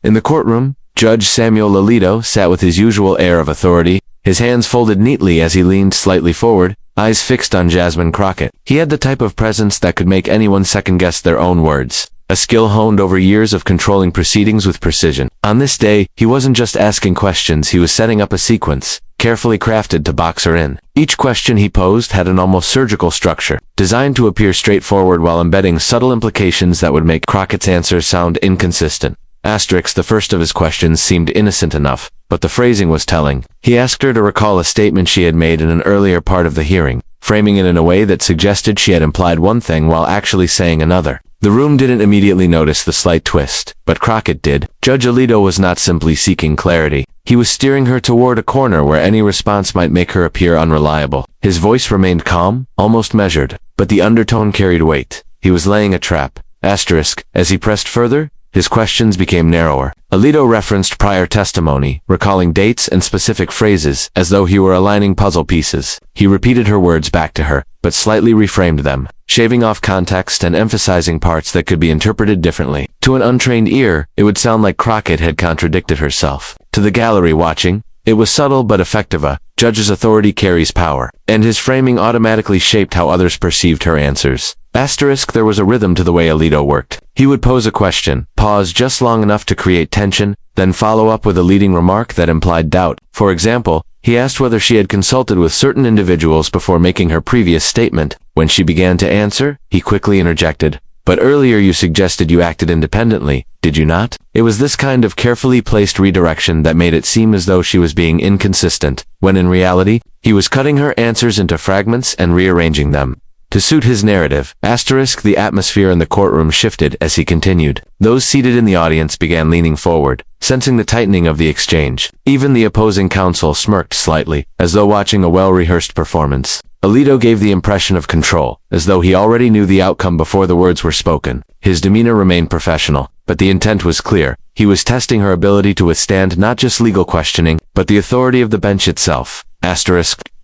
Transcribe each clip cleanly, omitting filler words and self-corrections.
In the courtroom, Judge Samuel Alito sat with his usual air of authority, his hands folded neatly as he leaned slightly forward, eyes fixed on Jasmine Crockett. He had the type of presence that could make anyone second-guess their own words, a skill honed over years of controlling proceedings with precision. On this day, he wasn't just asking questions, he was setting up a sequence, carefully crafted to box her in. Each question he posed had an almost surgical structure, designed to appear straightforward while embedding subtle implications that would make Crockett's answers sound inconsistent. The first of his questions seemed innocent enough, but the phrasing was telling. He asked her to recall a statement she had made in an earlier part of the hearing, framing it in a way that suggested she had implied one thing while actually saying another. The room didn't immediately notice the slight twist, but Crockett did. Judge Alito was not simply seeking clarity. He was steering her toward a corner where any response might make her appear unreliable. His voice remained calm, almost measured, but the undertone carried weight. He was laying a trap. As he pressed further, his questions became narrower. Alito referenced prior testimony, recalling dates and specific phrases, as though he were aligning puzzle pieces. He repeated her words back to her, but slightly reframed them, shaving off context and emphasizing parts that could be interpreted differently. To an untrained ear, it would sound like Crockett had contradicted herself. To the gallery watching, it was subtle but effective. A judge's authority carries power, and his framing automatically shaped how others perceived her answers. There was a rhythm to the way Alito worked. He would pose a question, pause just long enough to create tension, then follow up with a leading remark that implied doubt. For example, he asked whether she had consulted with certain individuals before making her previous statement. When she began to answer, he quickly interjected, "But earlier you suggested you acted independently, did you not?" It was this kind of carefully placed redirection that made it seem as though she was being inconsistent, when in reality, he was cutting her answers into fragments and rearranging them to suit his narrative. The atmosphere in the courtroom shifted as he continued. Those seated in the audience began leaning forward, sensing the tightening of the exchange. Even the opposing counsel smirked slightly, as though watching a well-rehearsed performance. Alito gave the impression of control, as though he already knew the outcome before the words were spoken. His demeanor remained professional, but the intent was clear. He was testing her ability to withstand not just legal questioning, but the authority of the bench itself.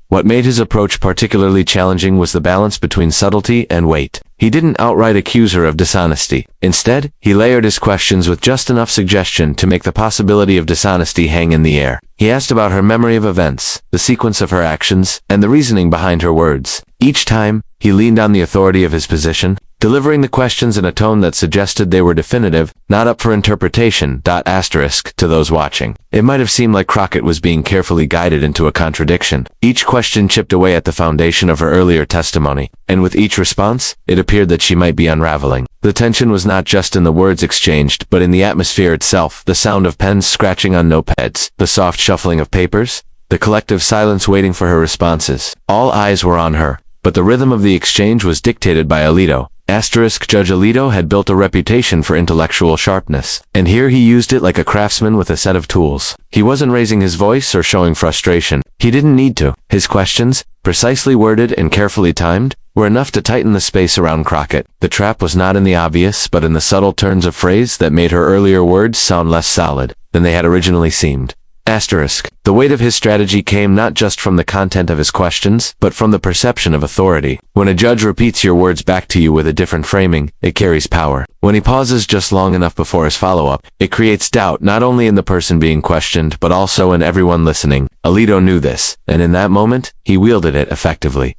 What made his approach particularly challenging was the balance between subtlety and weight. He didn't outright accuse her of dishonesty. Instead, he layered his questions with just enough suggestion to make the possibility of dishonesty hang in the air. He asked about her memory of events, the sequence of her actions, and the reasoning behind her words. Each time, he leaned on the authority of his position, delivering the questions in a tone that suggested they were definitive, not up for interpretation. To those watching, it might have seemed like Crockett was being carefully guided into a contradiction. Each question chipped away at the foundation of her earlier testimony, and with each response, it appeared that she might be unraveling. The tension was not just in the words exchanged, but in the atmosphere itself, the sound of pens scratching on notepads, the soft shuffling of papers, the collective silence waiting for her responses. All eyes were on her, but the rhythm of the exchange was dictated by Alito. Judge Alito had built a reputation for intellectual sharpness, and here he used it like a craftsman with a set of tools. He wasn't raising his voice or showing frustration. He didn't need to. His questions, precisely worded and carefully timed, were enough to tighten the space around Crockett. The trap was not in the obvious, but in the subtle turns of phrase that made her earlier words sound less solid than they had originally seemed. The weight of his strategy came not just from the content of his questions, but from the perception of authority. When a judge repeats your words back to you with a different framing, it carries power. When he pauses just long enough before his follow-up, it creates doubt not only in the person being questioned, but also in everyone listening. Alito knew this, and in that moment, he wielded it effectively.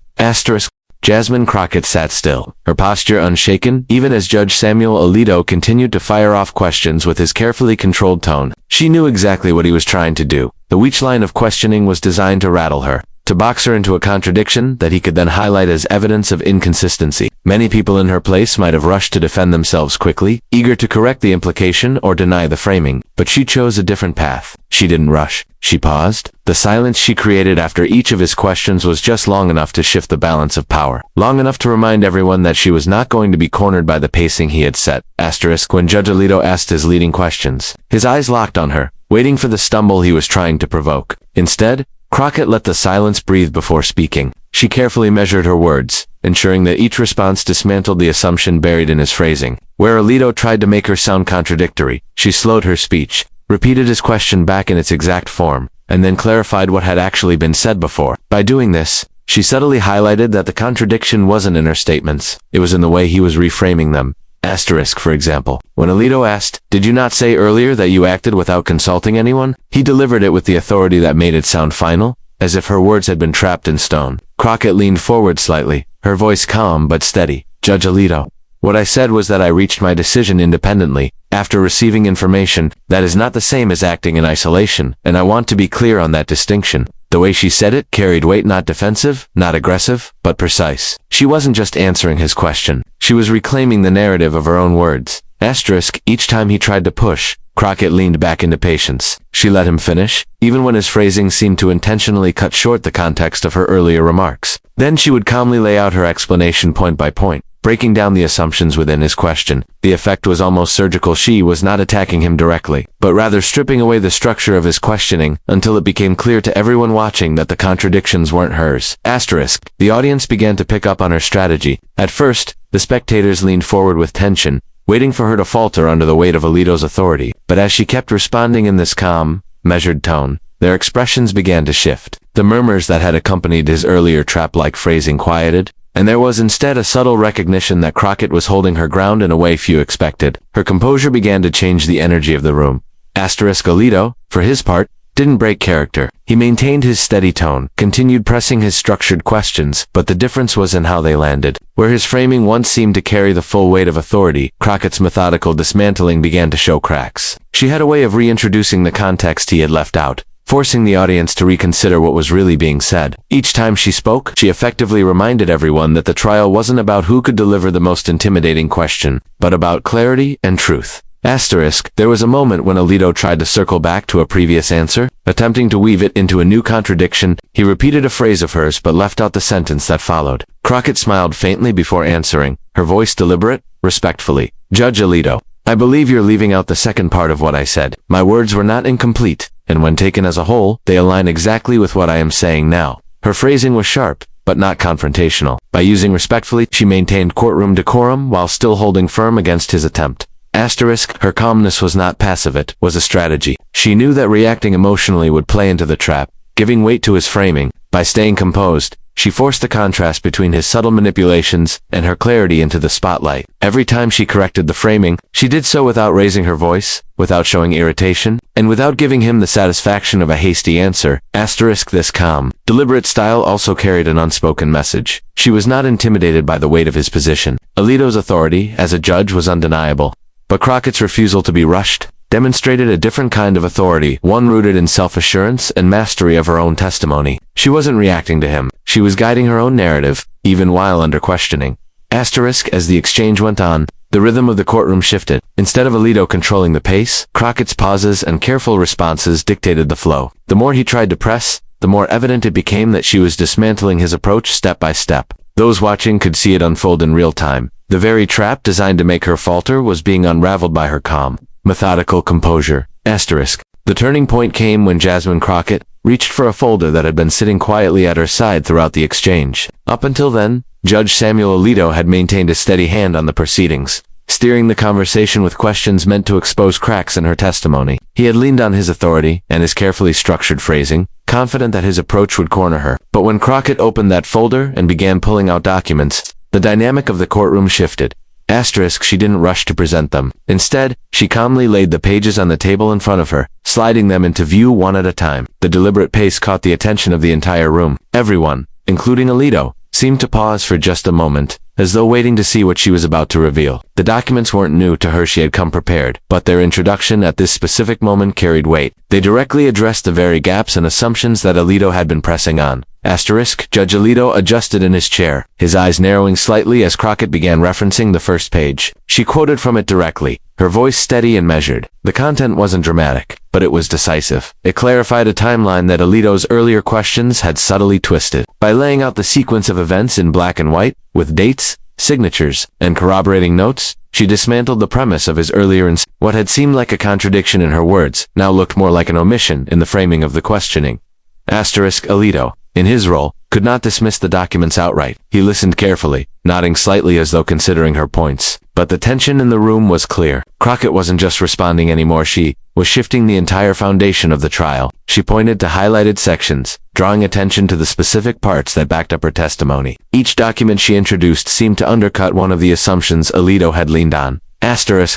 Jasmine Crockett sat still, her posture unshaken, even as Judge Samuel Alito continued to fire off questions with his carefully controlled tone. She knew exactly what he was trying to do. The each line of questioning was designed to rattle her, to box her into a contradiction that he could then highlight as evidence of inconsistency. Many people in her place might have rushed to defend themselves quickly, eager to correct the implication or deny the framing, but she chose a different path. She didn't rush. She paused. The silence she created after each of his questions was just long enough to shift the balance of power, long enough to remind everyone that she was not going to be cornered by the pacing he had set. When Judge Alito asked his leading questions, his eyes locked on her, waiting for the stumble he was trying to provoke. Instead, Crockett let the silence breathe before speaking. She carefully measured her words, ensuring that each response dismantled the assumption buried in his phrasing. Where Alito tried to make her sound contradictory, she slowed her speech, repeated his question back in its exact form, and then clarified what had actually been said before. By doing this, she subtly highlighted that the contradiction wasn't in her statements, it was in the way he was reframing them. Asterisk, for example. When Alito asked, "Did you not say earlier that you acted without consulting anyone?" he delivered it with the authority that made it sound final, as if her words had been trapped in stone. Crockett leaned forward slightly, her voice calm but steady. "Judge Alito, what I said was that I reached my decision independently, after receiving information. That is not the same as acting in isolation, and I want to be clear on that distinction." The way she said it carried weight, not defensive, not aggressive, but precise. She wasn't just answering his question. She was reclaiming the narrative of her own words. Asterisk, each time he tried to push, Crockett leaned back into patience. She let him finish, even when his phrasing seemed to intentionally cut short the context of her earlier remarks. Then she would calmly lay out her explanation point by point, breaking down the assumptions within his question. The effect was almost surgical. She was not attacking him directly, but rather stripping away the structure of his questioning until it became clear to everyone watching that the contradictions weren't hers. Asterisk, the audience began to pick up on her strategy. At first, the spectators leaned forward with tension, waiting for her to falter under the weight of Alito's authority. But as she kept responding in this calm, measured tone, their expressions began to shift. The murmurs that had accompanied his earlier trap-like phrasing quieted, and there was instead a subtle recognition that Crockett was holding her ground in a way few expected. Her composure began to change the energy of the room. Asterisk, Alito, for his part, didn't break character. He maintained his steady tone, continued pressing his structured questions, but the difference was in how they landed. Where his framing once seemed to carry the full weight of authority, Crockett's methodical dismantling began to show cracks. She had a way of reintroducing the context he had left out, forcing the audience to reconsider what was really being said. Each time she spoke, she effectively reminded everyone that the trial wasn't about who could deliver the most intimidating question, but about clarity and truth. Asterisk, there was a moment when Alito tried to circle back to a previous answer, attempting to weave it into a new contradiction. He repeated a phrase of hers but left out the sentence that followed. Crockett smiled faintly before answering, her voice deliberate, respectfully. "Judge Alito, I believe you're leaving out the second part of what I said. My words were not incomplete, and when taken as a whole, they align exactly with what I am saying now." Her phrasing was sharp, but not confrontational. By using respectfully, she maintained courtroom decorum while still holding firm against his attempt. Asterisk, her calmness was not passive, it was a strategy. She knew that reacting emotionally would play into the trap, giving weight to his framing. By staying composed, she forced the contrast between his subtle manipulations and her clarity into the spotlight. Every time she corrected the framing, she did so without raising her voice, without showing irritation, and without giving him the satisfaction of a hasty answer. Asterisk, this calm, deliberate style also carried an unspoken message. She was not intimidated by the weight of his position. Alito's authority as a judge was undeniable, but Crockett's refusal to be rushed demonstrated a different kind of authority, one rooted in self-assurance and mastery of her own testimony. She wasn't reacting to him. She was guiding her own narrative, even while under questioning. Asterisk, as the exchange went on, the rhythm of the courtroom shifted. Instead of Alito controlling the pace, Crockett's pauses and careful responses dictated the flow. The more he tried to press, the more evident it became that she was dismantling his approach step by step. Those watching could see it unfold in real time. The very trap designed to make her falter was being unraveled by her calm, methodical composure. Asterisk. The turning point came when Jasmine Crockett reached for a folder that had been sitting quietly at her side throughout the exchange. Up until then, Judge Samuel Alito had maintained a steady hand on the proceedings, steering the conversation with questions meant to expose cracks in her testimony. He had leaned on his authority and his carefully structured phrasing, confident that his approach would corner her. But when Crockett opened that folder and began pulling out documents, the dynamic of the courtroom shifted. Asterisk, she didn't rush to present them. Instead, she calmly laid the pages on the table in front of her, sliding them into view one at a time. The deliberate pace caught the attention of the entire room. Everyone, including Alito, seemed to pause for just a moment, as though waiting to see what she was about to reveal. The documents weren't new to her, she had come prepared, but their introduction at this specific moment carried weight. They directly addressed the very gaps and assumptions that Alito had been pressing on. Asterisk, Judge Alito adjusted in his chair, his eyes narrowing slightly as Crockett began referencing the first page. She quoted from it directly, her voice steady and measured. The content wasn't dramatic, but it was decisive. It clarified a timeline that Alito's earlier questions had subtly twisted. By laying out the sequence of events in black and white, with dates, signatures, and corroborating notes, she dismantled the premise of his earlier what had seemed like a contradiction in her words, now looked more like an omission in the framing of the questioning. Asterisk, Alito, in his role, could not dismiss the documents outright. He listened carefully, nodding slightly as though considering her points. But the tension in the room was clear. Crockett wasn't just responding anymore, she was shifting the entire foundation of the trial. She pointed to highlighted sections, drawing attention to the specific parts that backed up her testimony. Each document she introduced seemed to undercut one of the assumptions Alito had leaned on.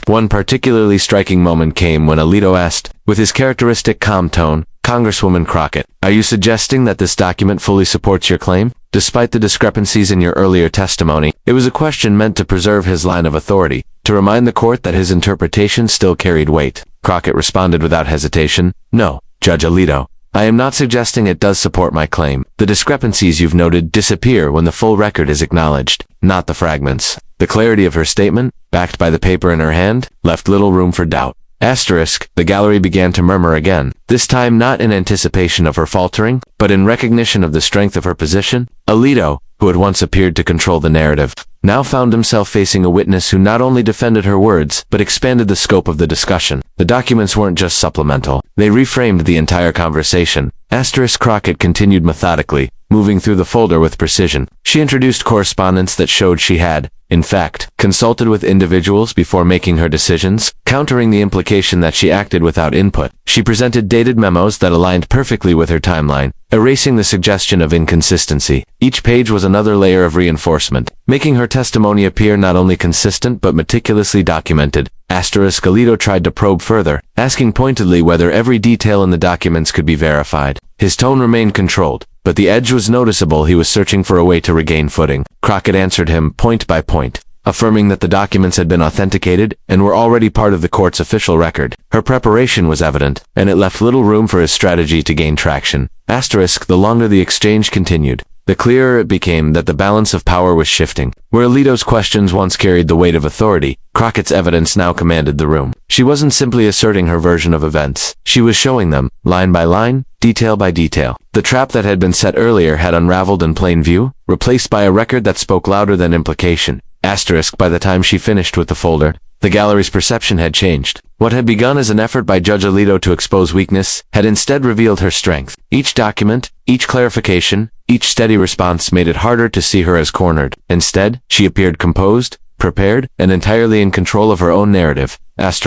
One particularly striking moment came when Alito asked, with his characteristic calm tone, Congresswoman Crockett, are you suggesting that this document fully supports your claim? Despite the discrepancies in your earlier testimony, it was a question meant to preserve his line of authority, to remind the court that his interpretation still carried weight. Crockett responded without hesitation, no, Judge Alito. I am not suggesting it does support my claim. The discrepancies you've noted disappear when the full record is acknowledged, not the fragments. The clarity of her statement, backed by the paper in her hand, left little room for doubt. The gallery began to murmur again, this time not in anticipation of her faltering, but in recognition of the strength of her position. Alito, who had once appeared to control the narrative, now found himself facing a witness who not only defended her words, but expanded the scope of the discussion. The documents weren't just supplemental. They reframed the entire conversation. Crockett continued methodically, moving through the folder with precision. She introduced correspondence that showed she had, in fact, consulted with individuals before making her decisions, countering the implication that she acted without input. She presented dated memos that aligned perfectly with her timeline, erasing the suggestion of inconsistency. Each page was another layer of reinforcement, making her testimony appear not only consistent but meticulously documented. Alito tried to probe further, asking pointedly whether every detail in the documents could be verified. His tone remained controlled, but the edge was noticeable. He was searching for a way to regain footing. Crockett answered him point by point, affirming that the documents had been authenticated and were already part of the court's official record. Her preparation was evident, and it left little room for his strategy to gain traction. The longer the exchange continued, the clearer it became that the balance of power was shifting. Where Alito's questions once carried the weight of authority, Crockett's evidence now commanded the room. She wasn't simply asserting her version of events. She was showing them, line by line, detail by detail. The trap that had been set earlier had unraveled in plain view, replaced by a record that spoke louder than implication. By the time she finished with the folder, the gallery's perception had changed. What had begun as an effort by Judge Alito to expose weakness had instead revealed her strength. Each document, each clarification, each steady response made it harder to see her as cornered. Instead, she appeared composed, prepared, and entirely in control of her own narrative. As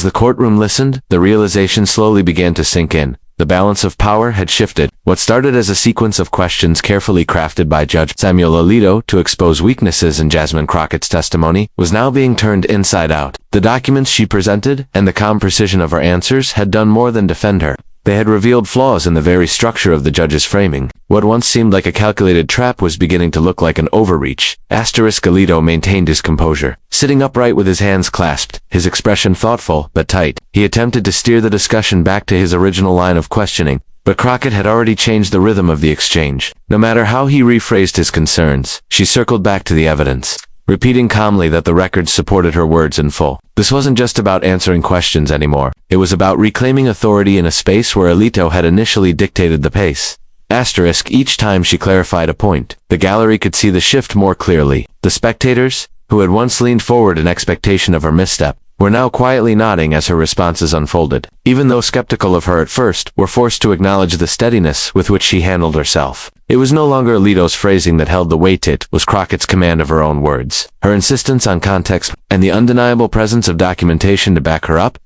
the courtroom listened, the realization slowly began to sink in. The balance of power had shifted. What started as a sequence of questions carefully crafted by Judge Samuel Alito to expose weaknesses in Jasmine Crockett's testimony was now being turned inside out. The documents she presented and the calm precision of her answers had done more than defend her. They had revealed flaws in the very structure of the judge's framing. What once seemed like a calculated trap was beginning to look like an overreach. Alito maintained his composure, sitting upright with his hands clasped, his expression thoughtful but tight. He attempted to steer the discussion back to his original line of questioning, but Crockett had already changed the rhythm of the exchange. No matter how he rephrased his concerns, she circled back to the evidence, repeating calmly that the records supported her words in full. This wasn't just about answering questions anymore. It was about reclaiming authority in a space where Alito had initially dictated the pace. Each time she clarified a point, the gallery could see the shift more clearly. The spectators, who had once leaned forward in expectation of her misstep, were now quietly nodding as her responses unfolded. Even though skeptical of her at first, were forced to acknowledge the steadiness with which she handled herself. It was no longer Alito's phrasing that held the weight, it was Crockett's command of her own words, her insistence on context, and the undeniable presence of documentation to back her up.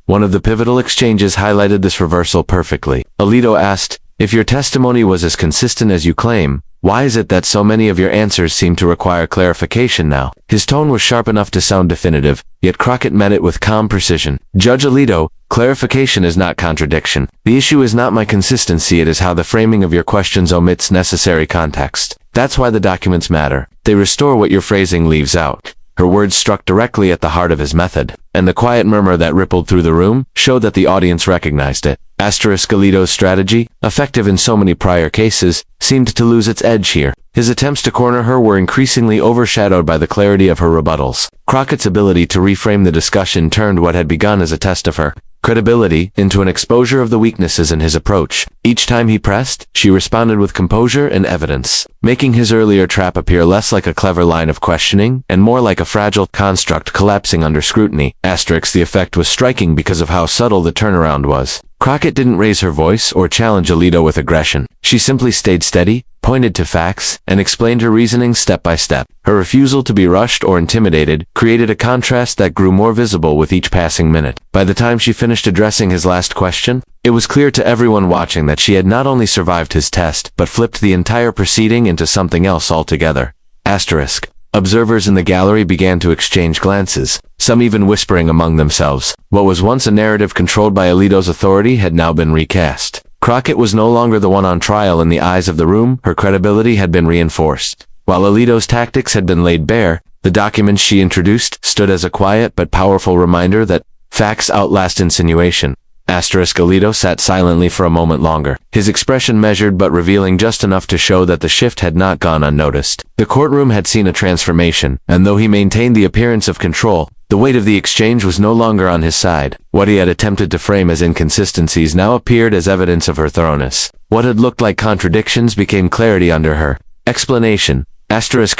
One of the pivotal exchanges highlighted this reversal perfectly. Alito asked, if your testimony was as consistent as you claim, why is it that so many of your answers seem to require clarification now? His tone was sharp enough to sound definitive, yet Crockett met it with calm precision. Judge Alito, clarification is not contradiction. The issue is not my consistency, it is how the framing of your questions omits necessary context. That's why the documents matter. They restore what your phrasing leaves out. Her words struck directly at the heart of his method, and the quiet murmur that rippled through the room showed that the audience recognized it. Alito's strategy, effective in so many prior cases, seemed to lose its edge here. His attempts to corner her were increasingly overshadowed by the clarity of her rebuttals. Crockett's ability to reframe the discussion turned what had begun as a test of her credibility into an exposure of the weaknesses in his approach. Each time he pressed, she responded with composure and evidence, making his earlier trap appear less like a clever line of questioning and more like a fragile construct collapsing under scrutiny. The effect was striking because of how subtle the turnaround was. Crockett didn't raise her voice or challenge Alito with aggression. She simply stayed steady, pointed to facts, and explained her reasoning step by step. Her refusal to be rushed or intimidated created a contrast that grew more visible with each passing minute. By the time she finished addressing his last question, it was clear to everyone watching that she had not only survived his test, but flipped the entire proceeding into something else altogether. Asterisk. Observers in the gallery began to exchange glances, some even whispering among themselves. What was once a narrative controlled by Alito's authority had now been recast. Crockett was no longer the one on trial in the eyes of the room. Her credibility had been reinforced. While Alito's tactics had been laid bare, the documents she introduced stood as a quiet but powerful reminder that facts outlast insinuation. Alito sat silently for a moment longer, his expression measured but revealing just enough to show that the shift had not gone unnoticed. The courtroom had seen a transformation, and though he maintained the appearance of control, the weight of the exchange was no longer on his side. What he had attempted to frame as inconsistencies now appeared as evidence of her thoroughness. What had looked like contradictions became clarity under her explanation.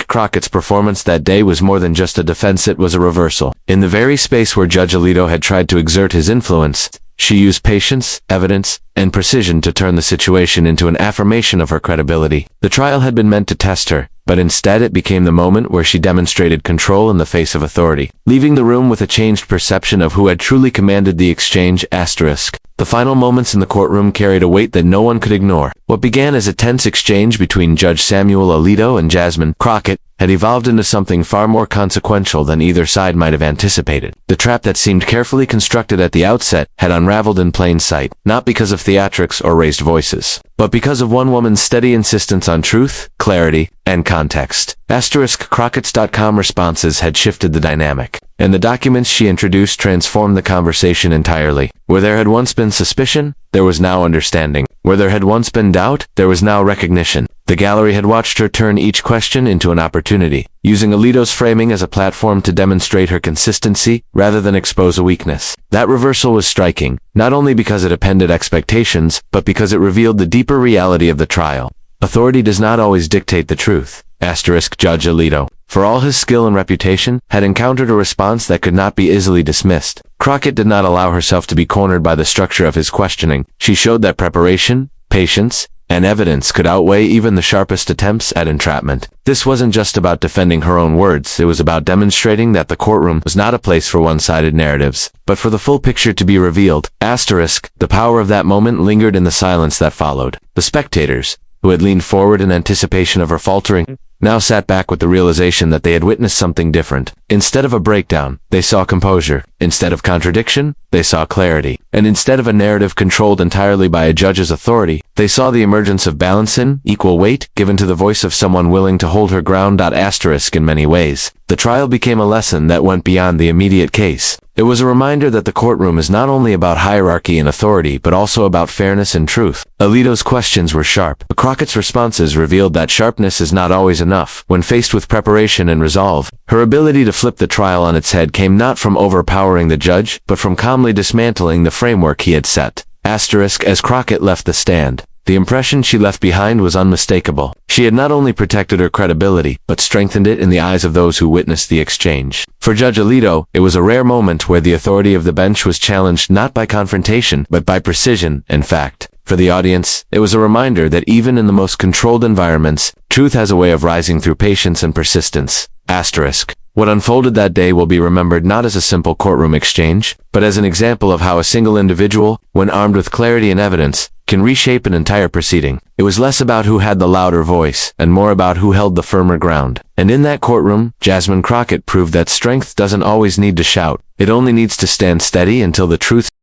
Crockett's performance that day was more than just a defense, it was a reversal. In the very space where Judge Alito had tried to exert his influence, she used patience, evidence, and precision to turn the situation into an affirmation of her credibility. The trial had been meant to test her, but instead it became the moment where she demonstrated control in the face of authority, leaving the room with a changed perception of who had truly commanded the exchange. The final moments in the courtroom carried a weight that no one could ignore. What began as a tense exchange between Judge Samuel Alito and Jasmine Crockett had evolved into something far more consequential than either side might have anticipated. The trap that seemed carefully constructed at the outset had unraveled in plain sight, not because of theatrics or raised voices, but because of one woman's steady insistence on truth, clarity, and context. Crockett's.com responses had shifted the dynamic, and the documents she introduced transformed the conversation entirely. Where there had once been suspicion, there was now understanding. Where there had once been doubt, there was now recognition. The gallery had watched her turn each question into an opportunity, using Alito's framing as a platform to demonstrate her consistency rather than expose a weakness. That reversal was striking, not only because it upended expectations, but because it revealed the deeper reality of the trial. Authority does not always dictate the truth. Judge Alito, for all his skill and reputation, had encountered a response that could not be easily dismissed. Crockett did not allow herself to be cornered by the structure of his questioning. She showed that preparation, patience, and evidence could outweigh even the sharpest attempts at entrapment. This wasn't just about defending her own words, it was about demonstrating that the courtroom was not a place for one-sided narratives, but for the full picture to be revealed. The power of that moment lingered in the silence that followed. The spectators, who had leaned forward in anticipation of her faltering, now sat back with the realization that they had witnessed something different. Instead of a breakdown, they saw composure. Instead of contradiction, they saw clarity. And instead of a narrative controlled entirely by a judge's authority, they saw the emergence of balance and equal weight given to the voice of someone willing to hold her ground. In many ways, the trial became a lesson that went beyond the immediate case. It was a reminder that the courtroom is not only about hierarchy and authority, but also about fairness and truth. Alito's questions were sharp, but Crockett's responses revealed that sharpness is not always enough. When faced with preparation and resolve, her ability to flip the trial on its head came not from overpowering the judge, but from calmly dismantling the framework he had set. As Crockett left the stand, the impression she left behind was unmistakable. She had not only protected her credibility, but strengthened it in the eyes of those who witnessed the exchange. For Judge Alito, it was a rare moment where the authority of the bench was challenged not by confrontation, but by precision and fact. For the audience, it was a reminder that even in the most controlled environments, truth has a way of rising through patience and persistence. What unfolded that day will be remembered not as a simple courtroom exchange, but as an example of how a single individual, when armed with clarity and evidence, can reshape an entire proceeding. It was less about who had the louder voice, and more about who held the firmer ground. And in that courtroom, Jasmine Crockett proved that strength doesn't always need to shout. It only needs to stand steady until the truth